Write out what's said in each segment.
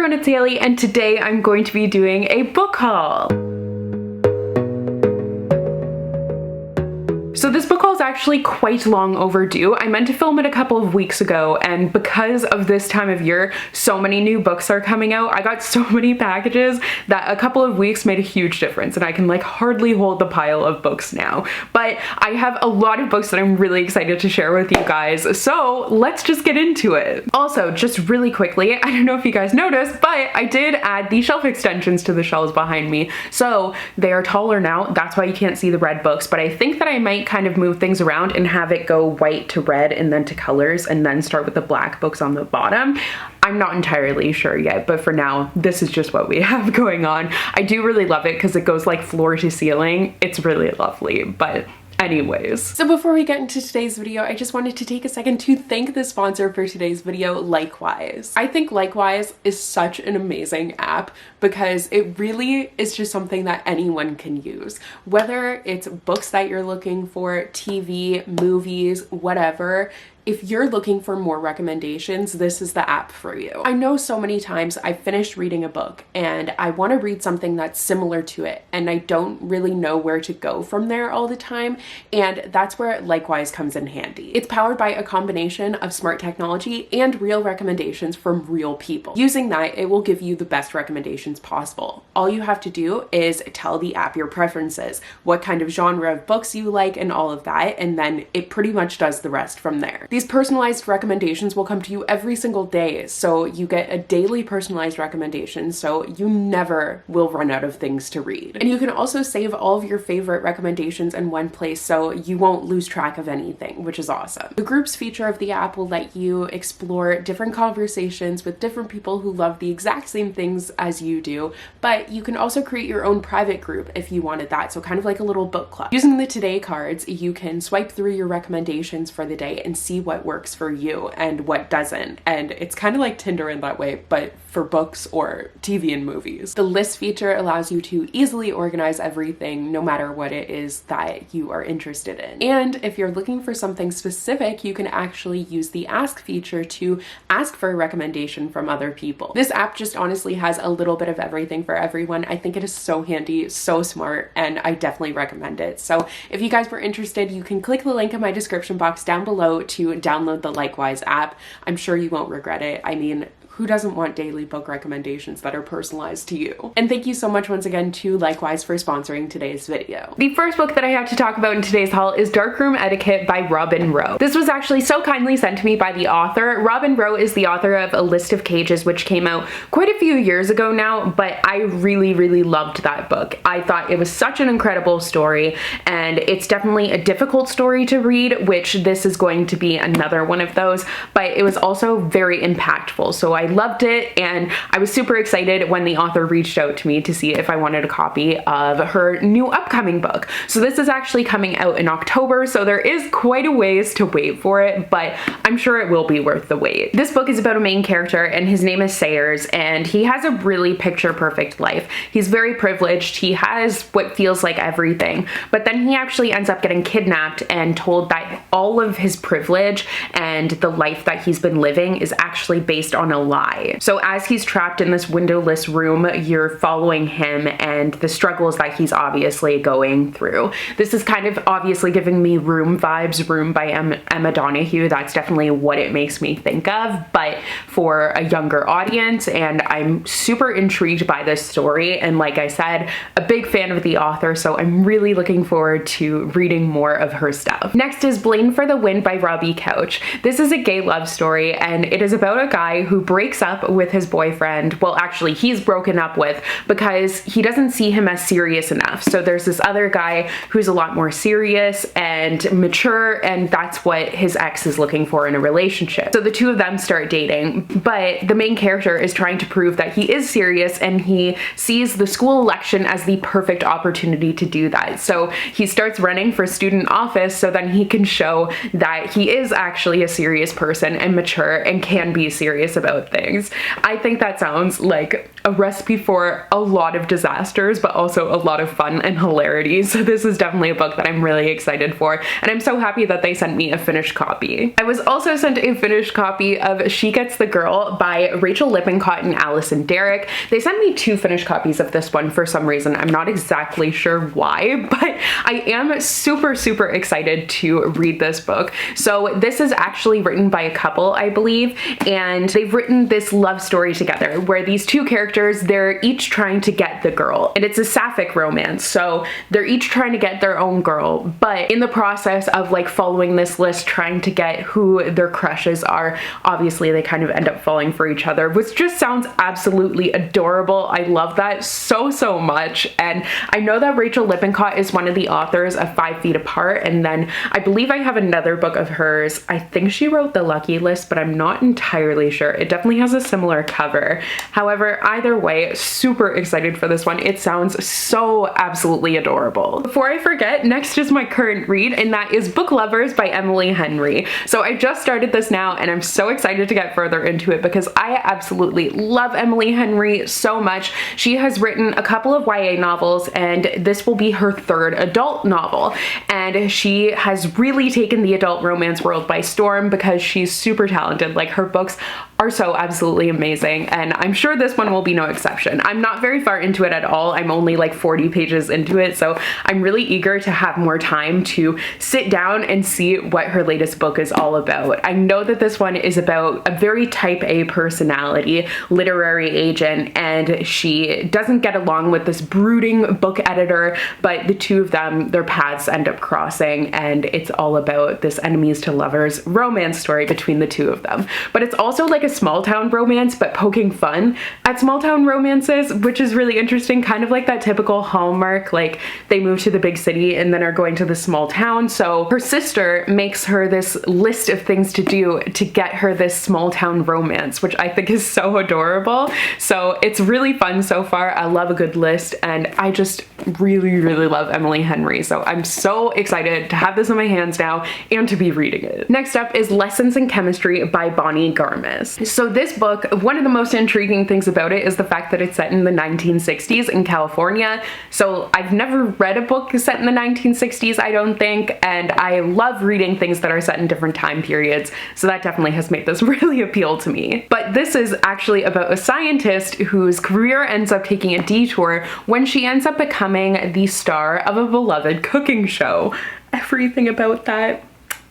everyone, it's Hailey, and today I'm going to be doing a book haul. So this book haul is actually quite long overdue. I meant to film it a couple of weeks ago, and because of this time of year, so many new books are coming out. I got so many packages that a couple of weeks made a huge difference, and I can like hardly hold the pile of books now. But I have a lot of books that I'm really excited to share with you guys, so let's just get into it. Also, just really quickly, I don't know if you guys noticed, but I did add the shelf extensions to the shelves behind me, so they are taller now. That's why you can't see the red books, but I think that I might kind of move things around and have it go white to red and then to colors and then start with the black books on the bottom. I'm not entirely sure yet, but for now, this is just what we have going on. I do really love it because it goes like floor to ceiling. It's really lovely, but anyways. So before we get into today's video, I just wanted to take a second to thank the sponsor for today's video, Likewise. I think Likewise is such an amazing app because it really is just something that anyone can use. Whether it's books that you're looking for, TV, movies, whatever, if you're looking for more recommendations, this is the app for you. I know so many times I've finished reading a book and I want to read something that's similar to it, and I don't really know where to go from there all the time, and that's where Likewise comes in handy. It's powered by a combination of smart technology and real recommendations from real people. Using that, it will give you the best recommendations possible. All you have to do is tell the app your preferences, what kind of genre of books you like, and all of that, and then it pretty much does the rest from there. These personalized recommendations will come to you every single day, so you get a daily personalized recommendation, so you never will run out of things to read. And you can also save all of your favorite recommendations in one place, so you won't lose track of anything, which is awesome. The groups feature of the app will let you explore different conversations with different people who love the exact same things as you do, but you can also create your own private group if you wanted that, so kind of like a little book club. Using the Today cards, you can swipe through your recommendations for the day and see what works for you and what doesn't, and it's kind of like Tinder in that way, but for books or TV and movies. The list feature allows you to easily organize everything no matter what it is that you are interested in. And if you're looking for something specific, you can actually use the ask feature to ask for a recommendation from other people. This app just honestly has a little bit of everything for everyone. I think it is so handy, so smart, and I definitely recommend it. So if you guys were interested, you can click the link in my description box down below to download the Likewise app. I'm sure you won't regret it. I mean, who doesn't want daily book recommendations that are personalized to you? And thank you so much once again to Likewise for sponsoring today's video. The first book that I have to talk about in today's haul is Darkroom Etiquette by Robin Rowe. This was actually so kindly sent to me by the author. Robin Rowe is the author of A List of Cages, which came out quite a few years ago now, but I really loved that book. I thought it was such an incredible story, and it's definitely a difficult story to read, which this is going to be another one of those, but it was also very impactful. So I loved it, and I was super excited when the author reached out to me to see if I wanted a copy of her new upcoming book. So this is actually coming out in October, so there is quite a ways to wait for it, but I'm sure it will be worth the wait. This book is about a main character, and his name is Sayers, and he has a really picture-perfect life. He's very privileged, he has what feels like everything, but then he actually ends up getting kidnapped and told that all of his privilege and the life that he's been living is actually based on a lie. So as he's trapped in this windowless room, you're following him and the struggles that he's obviously going through. This is kind of obviously giving me Room vibes, Room by Emma Donoghue. That's definitely what it makes me think of, but for a younger audience, and I'm super intrigued by this story, and like I said, a big fan of the author, so I'm really looking forward to reading more of her stuff. Next is Blame for the Wind by Robbie Couch. This is a gay love story, and it is about a guy who breaks up with his boyfriend. Well, actually, he's broken up with because he doesn't see him as serious enough. So there's this other guy who's a lot more serious and mature, and that's what his ex is looking for in a relationship. So the two of them start dating, but the main character is trying to prove that he is serious, and he sees the school election as the perfect opportunity to do that. So he starts running for student office so then he can show that he is actually a serious person and mature and can be serious about things. I think that sounds like a recipe for a lot of disasters, but also a lot of fun and hilarity. So this is definitely a book that I'm really excited for, and I'm so happy that they sent me a finished copy. I was also sent a finished copy of She Gets the Girl by h.leblanc and Allison Derrick. They sent me 2 finished copies of this one for some reason. I'm not exactly sure why, but I am super, super excited to read this book. So this is actually written by a couple, I believe, and they've written this love story together where these 2 characters, they're each trying to get the girl, and it's a sapphic romance. So they're each trying to get their own girl, but in the process of like following this list, trying to get who their crushes are, obviously they kind of end up falling for each other, which just sounds absolutely adorable. I love that so, so much. And I know that h.leblanc is one of the authors of 5 Feet Apart, and then I believe I have another book of hers. I think she wrote The Lucky List, but I'm not entirely sure. It definitely has a similar cover. However, either way, super excited for this one. It sounds so absolutely adorable. Before I forget, next is my current read, and that is Book Lovers by Emily Henry. So I just started this now, and I'm so excited to get further into it because I absolutely love Emily Henry so much. She has written a couple of YA novels, and this will be her 3rd adult novel. And she has really taken the adult romance world by storm because she's super talented. Like, her books are so absolutely amazing, and I'm sure this one will be no exception. I'm not very far into it at all. I'm only like 40 pages into it, so I'm really eager to have more time to sit down and see what her latest book is all about. I know that this one is about a very type A personality, literary agent, and she doesn't get along with this brooding book editor, but the 2 of them, their paths end up crossing, and it's all about this enemies to lovers romance story between the 2 of them. But it's also like a small town romance, but poking fun at small town romances, which is really interesting, kind of like that typical Hallmark, like they move to the big city and then are going to the small town. So her sister makes her this list of things to do to get her this small town romance, which I think is so adorable. So it's really fun so far. I love a good list, and I just really, really love Emily Henry. So I'm so excited to have this in my hands now and to be reading it. Next up is Lessons in Chemistry by Bonnie Garmis. So this book, one of the most intriguing things about it is the fact that it's set in the 1960s in California. So I've never read a book set in the 1960s, I don't think, and I love reading things that are set in different time periods, so that definitely has made this really appeal to me. But this is actually about a scientist whose career ends up taking a detour when she ends up becoming the star of a beloved cooking show. Everything about that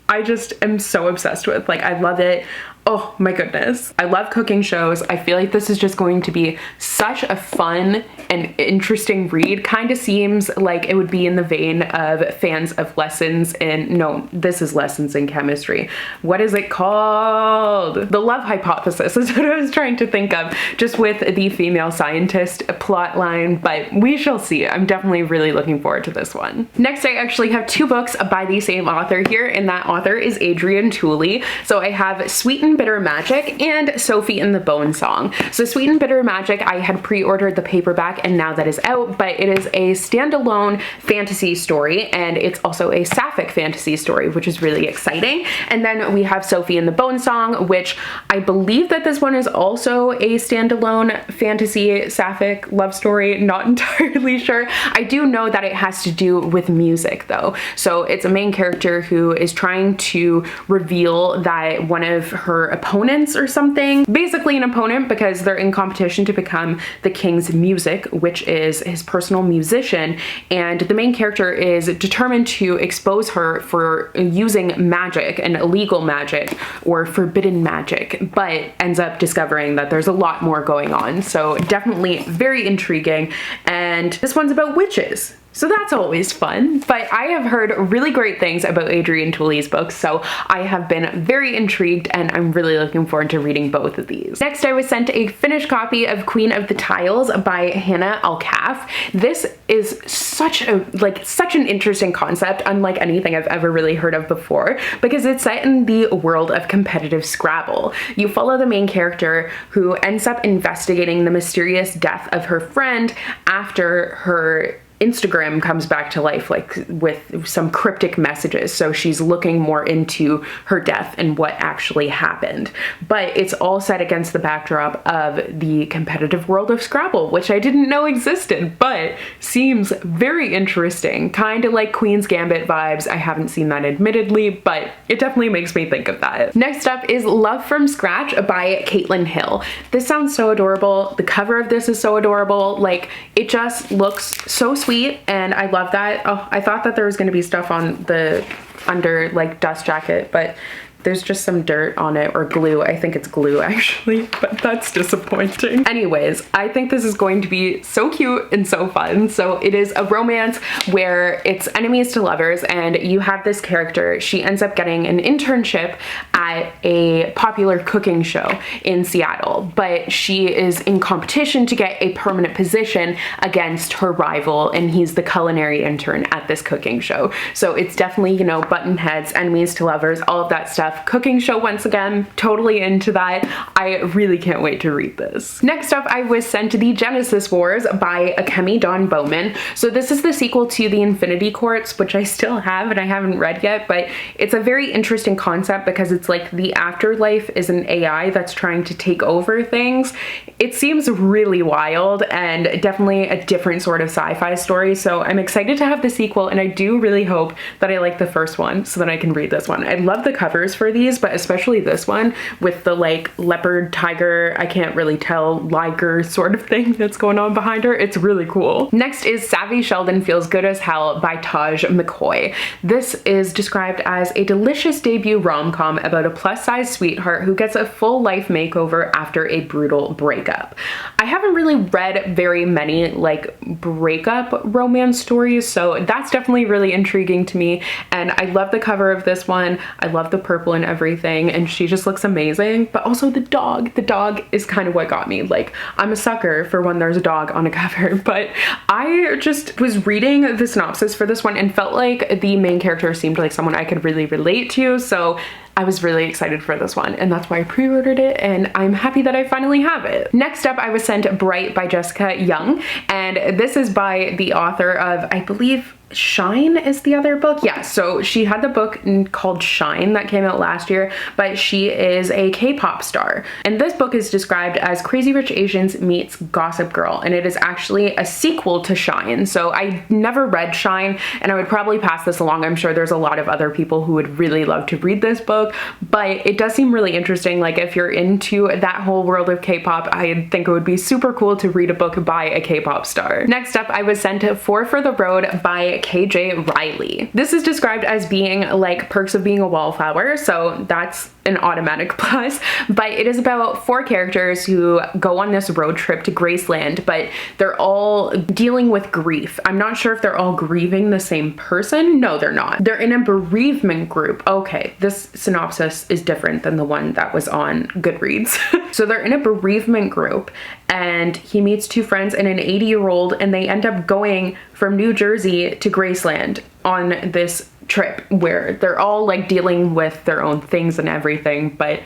I just am so obsessed with. Like, I love it. Oh my goodness. I love cooking shows. I feel like this is just going to be such a fun and interesting read. Kind of seems like it would be in the vein of fans of Lessons in, no, this is Lessons in Chemistry. What is it called? The Love Hypothesis is what I was trying to think of, just with the female scientist plot line, but we shall see. I'm definitely really looking forward to this one. Next, I actually have 2 books by the same author here, and that author is Adrienne Tooley. So I have Sweet and Bitter Magic and Sophie and the Bone Song. So Sweet and Bitter Magic, I had pre-ordered the paperback and now that is out, but it is a standalone fantasy story, and it's also a sapphic fantasy story, which is really exciting. And then we have Sophie and the Bone Song, which I believe that this one is also a standalone fantasy sapphic love story. Not entirely sure. I do know that it has to do with music though. So it's a main character who is trying to reveal that one of her opponents or something, basically an opponent because they're in competition to become the king's music, which is his personal musician, and the main character is determined to expose her for using magic and illegal magic or forbidden magic, but ends up discovering that there's a lot more going on. So definitely very intriguing, and this one's about witches. So that's always fun, but I have heard really great things about Adrienne Tooley's books, so I have been very intrigued and I'm really looking forward to reading both of these. Next, I was sent a finished copy of Queen of the Tiles by Hannah Alcaf. This is such an interesting concept, unlike anything I've ever really heard of before, because it's set in the world of competitive Scrabble. You follow the main character who ends up investigating the mysterious death of her friend after her Instagram comes back to life, like with some cryptic messages. So she's looking more into her death and what actually happened. But it's all set against the backdrop of the competitive world of Scrabble, which I didn't know existed, but seems very interesting. Kind of like Queen's Gambit vibes. I haven't seen that admittedly, but it definitely makes me think of that. Next up is Love from Scratch by Caitlin Hill. This sounds so adorable. The cover of this is so adorable. Like, it just looks so sweet, and I love that. Oh, I thought that there was going to be stuff on the under like dust jacket, but there's just some dirt on it, or glue. I think it's glue actually, but that's disappointing. Anyways, I think this is going to be so cute and so fun. So it is a romance where it's enemies to lovers, and you have this character. She ends up getting an internship at a popular cooking show in Seattle, but she is in competition to get a permanent position against her rival, and he's the culinary intern at this cooking show. So it's definitely, you know, button heads, enemies to lovers, all of that stuff. Cooking show once again, totally into that. I really can't wait to read this. Next up, I was sent The Genesis Wars by Akemi Dawn Bowman. So this is the sequel to The Infinity Courts, which I still have and I haven't read yet, but it's a very interesting concept because it's like the afterlife is an AI that's trying to take over things. It seems really wild and definitely a different sort of sci-fi story. So I'm excited to have the sequel, and I do really hope that I like the first one so that I can read this one. I love the covers for these, but especially this one with the like leopard, tiger, I can't really tell, liger sort of thing that's going on behind her. It's really cool. Next is Savvy Sheldon Feels Good as Hell by Taj McCoy. This is described as a delicious debut rom-com about a plus-size sweetheart who gets a full life makeover after a brutal breakup. I haven't really read very many like breakup romance stories, so that's definitely really intriguing to me, and I love the cover of this one. I love the purple and everything, and she just looks amazing. But also the dog is kind of what got me. Like, I'm a sucker for when there's a dog on a cover. But I just was reading the synopsis for this one and felt like the main character seemed like someone I could really relate to, so I was really excited for this one, and that's why I pre-ordered it, and I'm happy that I finally have it. Next up, I was sent Bright by Jessica Young, and this is by the author of, I believe, Shine is the other book. Yeah, so she had the book called Shine that came out last year, but she is a K-pop star. And this book is described as Crazy Rich Asians meets Gossip Girl, and it is actually a sequel to Shine. So I never read Shine, and I would probably pass this along. I'm sure there's a lot of other people who would really love to read this book, but it does seem really interesting. Like, if you're into that whole world of K-pop, I think it would be super cool to read a book by a K-pop star. Next up, I was sent Four for the Road by KJ Riley. This is described as being like Perks of Being a Wallflower, so that's an automatic plus, but it is about four characters who go on this road trip to Graceland, but they're all dealing with grief. I'm not sure if they're all grieving the same person. No, they're not. They're in a bereavement group. Okay, this synopsis is different than the one that was on Goodreads. So they're in a bereavement group, and he meets two friends and an 80-year-old, and they end up going from New Jersey to Graceland on this trip where they're all like dealing with their own things and everything. But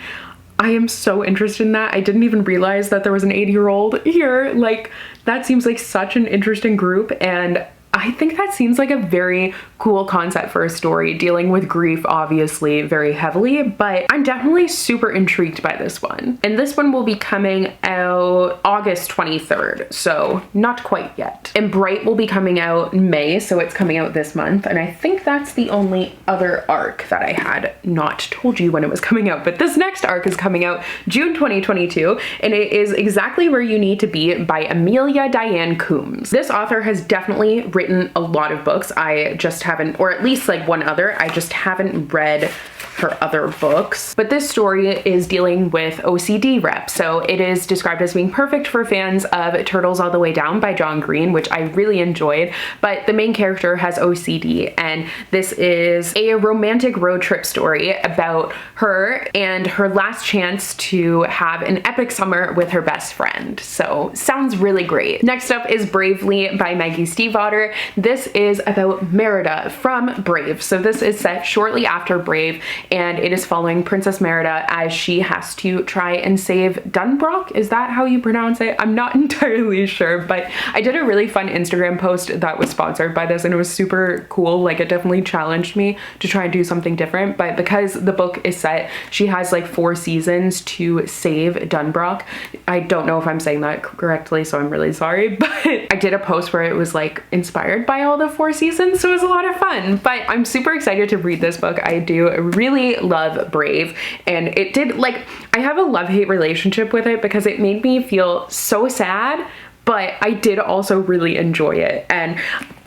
I am so interested in that. I didn't even realize that there was an 80-year-old here. Like, that seems like such an interesting group, and I think that seems like a very cool concept for a story, dealing with grief obviously very heavily, but I'm definitely super intrigued by this one. And this one will be coming out August 23rd, so not quite yet. And Bright will be coming out in May, so it's coming out this month, and I think that's the only other arc that I had not told you when it was coming out. But this next arc is coming out June 2022, and it is Exactly Where You Need to Be by Amelia Diane Coombs. This author has definitely written a lot of books. I just haven't, or at least like one other, I just haven't read her other books. But this story is dealing with OCD rep. So it is described as being perfect for fans of Turtles All the Way Down by John Green, which I really enjoyed. But the main character has OCD, and this is a romantic road trip story about her and her last chance to have an epic summer with her best friend. So sounds really great. Next up is Bravely by Maggie Stiefvater. This is about Merida from Brave. So this is set shortly after Brave, and it is following Princess Merida as she has to try and save Dunbrock. Is that how you pronounce it? I'm not entirely sure, but I did a really fun Instagram post that was sponsored by this and it was super cool. Like, it definitely challenged me to try and do something different, but because the book is set, she has like 4 seasons to save Dunbrock. I don't know if I'm saying that correctly, so I'm really sorry, but I did a post where it was like inspired by all the 4 seasons, so it was a lot of fun. But I'm super excited to read this book. I do really love Brave, and it did, like, I have a love-hate relationship with it because it made me feel so sad, but I did also really enjoy it. And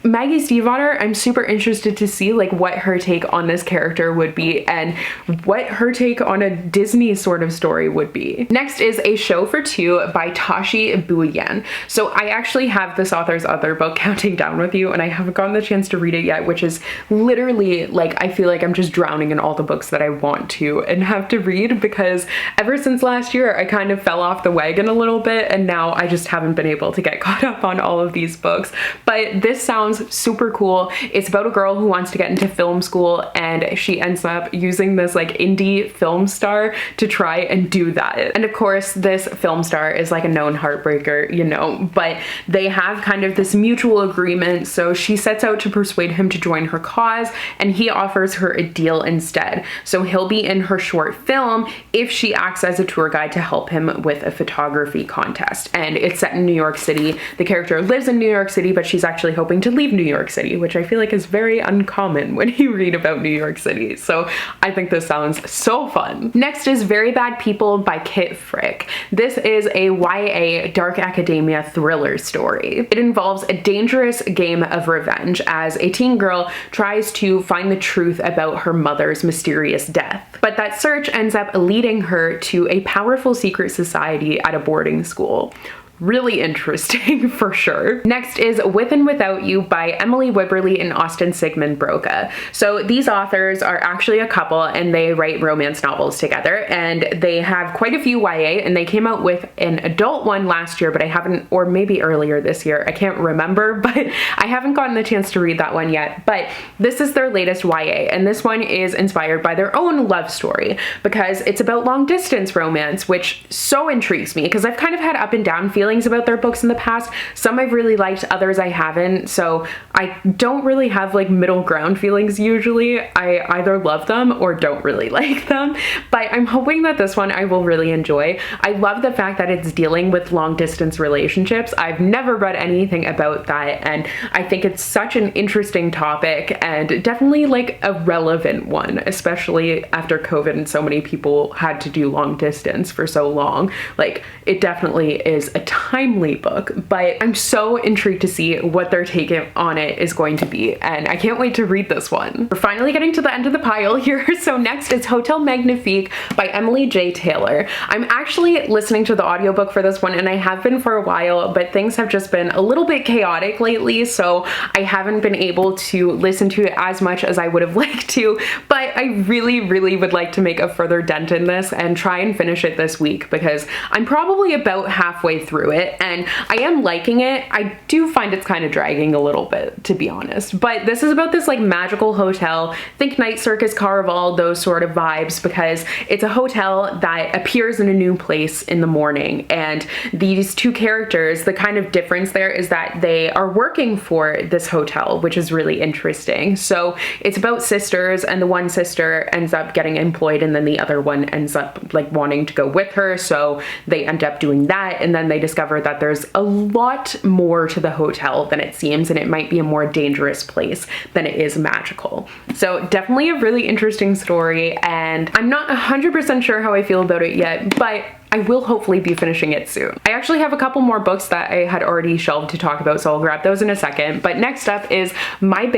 Maggie Stiefvater, I'm super interested to see like what her take on this character would be and what her take on a Disney sort of story would be. Next is A Show for Two by Tashi Bouyan. So I actually have this author's other book, Counting Down With You, and I haven't gotten the chance to read it yet, which is literally like, I feel like I'm just drowning in all the books that I want to and have to read, because ever since last year I kind of fell off the wagon a little bit and now I just haven't been able to get caught up on all of these books. But this sounds super cool. It's about a girl who wants to get into film school and she ends up using this like indie film star to try and do that. And of course this film star is like a known heartbreaker, you know, but they have kind of this mutual agreement. So she sets out to persuade him to join her cause and he offers her a deal instead. So he'll be in her short film if she acts as a tour guide to help him with a photography contest. And it's set in New York City. The character lives in New York City, but she's actually hoping to leave New York City, which I feel like is very uncommon when you read about New York City. So I think this sounds so fun. Next is Very Bad People by Kit Frick. This is a YA dark academia thriller story. It involves a dangerous game of revenge as a teen girl tries to find the truth about her mother's mysterious death. But that search ends up leading her to a powerful secret society at a boarding school. Really interesting for sure. Next is With and Without You by Emily Wibberley and Austin Sigmund Broca. So these authors are actually a couple and they write romance novels together, and they have quite a few YA, and they came out with an adult one last year, but I haven't, or maybe earlier this year, I can't remember, but I haven't gotten the chance to read that one yet. But this is their latest YA, and this one is inspired by their own love story because it's about long distance romance, which so intrigues me because I've kind of had up and down feelings about their books in the past. Some I've really liked, others I haven't, so I don't really have like middle ground feelings usually. I either love them or don't really like them, but I'm hoping that this one I will really enjoy. I love the fact that it's dealing with long distance relationships. I've never read anything about that, and I think it's such an interesting topic and definitely like a relevant one, especially after COVID and so many people had to do long distance for so long. Like, it definitely is a timely book, but I'm so intrigued to see what their take on it is going to be, and I can't wait to read this one. We're finally getting to the end of the pile here. So next is Hotel Magnifique by Emily J. Taylor. I'm actually listening to the audiobook for this one, and I have been for a while, but things have just been a little bit chaotic lately, so I haven't been able to listen to it as much as I would have liked to, but I really would like to make a further dent in this and try and finish it this week because I'm probably about halfway through it and I am liking it. I do find it's kind of dragging a little bit, to be honest, but this is about this like magical hotel, think Night Circus, Caraval, those sort of vibes, because it's a hotel that appears in a new place in the morning, and these two characters, the kind of difference there is that they are working for this hotel, which is really interesting. So it's about sisters, and the one sister ends up getting employed and then the other one ends up like wanting to go with her, so they end up doing that, and then they discover that there's a lot more to the hotel than it seems, and it might be a more dangerous place than it is magical. So definitely a really interesting story, and I'm not 100% sure how I feel about it yet, but I will hopefully be finishing it soon. I actually have a couple more books that I had already shelved to talk about, so I'll grab those in a second. But next up is My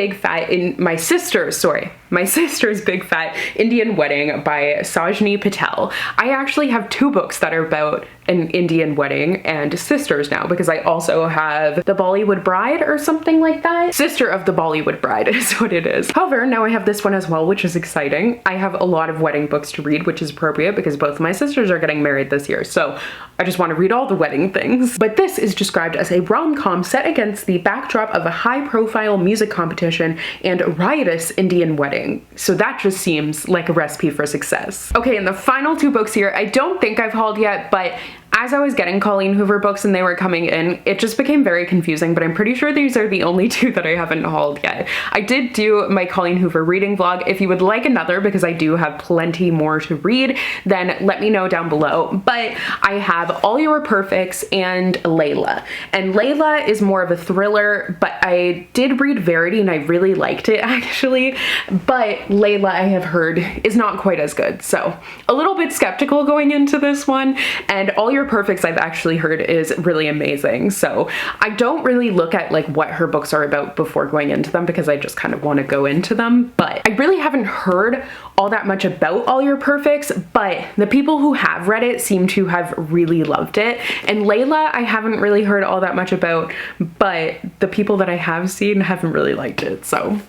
Sister's Big Fat Indian Wedding by Sajni Patel. I actually have two books that are about an Indian Wedding and Sisters now, because I also have The Bollywood Bride or something like that. Sister of the Bollywood Bride is what it is. However, now I have this one as well, which is exciting. I have a lot of wedding books to read, which is appropriate because both of my sisters are getting married this year, so I just want to read all the wedding things. But this is described as a rom-com set against the backdrop of a high-profile music competition and riotous Indian wedding. So that just seems like a recipe for success. Okay, and the final two books here, I don't think I've hauled yet, but as I was getting Colleen Hoover books and they were coming in, it just became very confusing, but I'm pretty sure these are the only two that I haven't hauled yet. I did do my Colleen Hoover reading vlog. If you would like another, because I do have plenty more to read, then let me know down below. But I have All Your Perfects and Layla. And Layla is more of a thriller, but I did read Verity and I really liked it actually. But Layla, I have heard, is not quite as good. So a little bit skeptical going into this one. And All Your Perfects, I've actually heard, is really amazing. So I don't really look at like what her books are about before going into them because I just kind of want to go into them. But I really haven't heard all that much about All Your Perfects, but the people who have read it seem to have really loved it. And Layla, I haven't really heard all that much about, but the people that I have seen haven't really liked it. So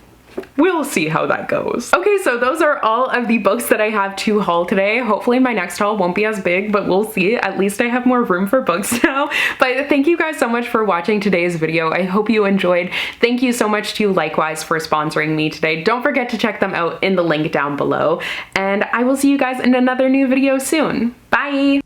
we'll see how that goes. Okay, so those are all of the books that I have to haul today. Hopefully my next haul won't be as big, but we'll see. At least I have more room for books now. But thank you guys so much for watching today's video. I hope you enjoyed. Thank you so much to Likewise for sponsoring me today. Don't forget to check them out in the link down below. And I will see you guys in another new video soon. Bye!